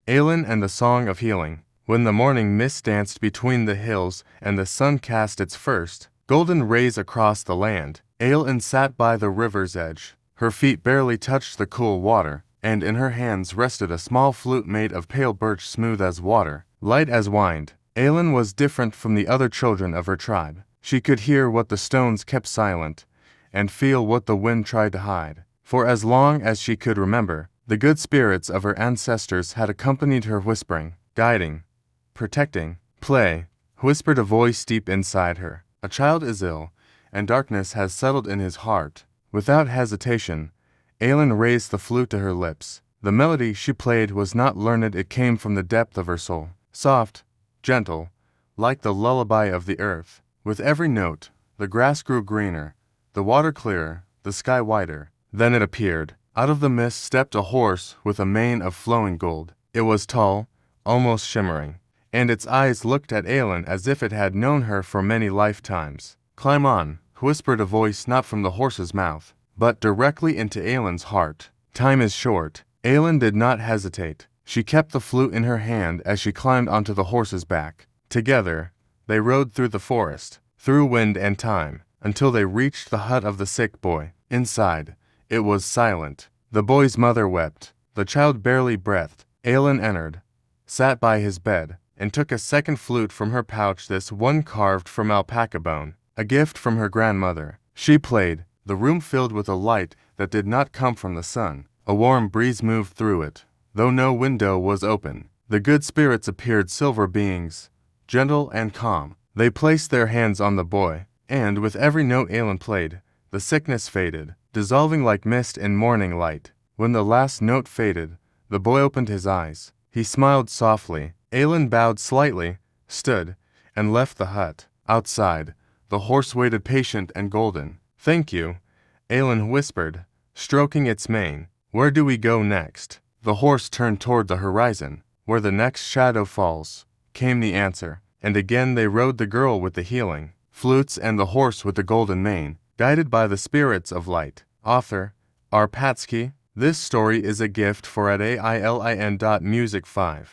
Aelin and the Song of Healing. When the morning mist danced between the hills and the sun cast its first golden rays across the land, Aelin sat by the river's edge. Her feet barely touched the cool water, and in her hands rested a small flute made of pale birch, smooth as water, light as wind. Aelin was different from the other children of her tribe. She could hear what the stones kept silent, and feel what the wind tried to hide. For as long as she could remember, the good spirits of her ancestors had accompanied her, whispering, guiding, protecting. Play, whispered a voice deep inside her. A child is ill, and darkness has settled in his heart. Without hesitation, Aelin raised the flute to her lips. The melody she played was not learned, it came from the depth of her soul. Soft, gentle, like the lullaby of the earth. With every note, the grass grew greener, the water clearer, the sky wider. Then it appeared. Out of the mist stepped a horse with a mane of flowing gold. It was tall, almost shimmering, and its eyes looked at Aelin as if it had known her for many lifetimes. Climb on, whispered a voice not from the horse's mouth, but directly into Aelin's heart. Time is short. Aelin did not hesitate. She kept the flute in her hand as she climbed onto the horse's back. Together, they rode through the forest, through wind and time, until they reached the hut of the sick boy. Inside, it was silent. The boy's mother wept. The child barely breathed. Aelin entered, sat by his bed, and took a second flute from her pouch, this one carved from alpaca bone, a gift from her grandmother. She played. The room filled with a light that did not come from the sun. A warm breeze moved through it, though no window was open. The good spirits appeared, silver beings, gentle and calm. They placed their hands on the boy, and with every note Aelin played, the sickness faded, dissolving like mist in morning light. When the last note faded, the boy opened his eyes. He smiled softly. Aelin bowed slightly, stood, and left the hut. Outside, the horse waited, patient and golden. Thank you, Aelin whispered, stroking its mane. Where do we go next? The horse turned toward the horizon. Where the next shadow falls, came the answer. And again they rode, the girl with the healing flutes and the horse with the golden mane, guided by the spirits of light. Author, R. Patsky. This story is a gift for at AILIN.music5.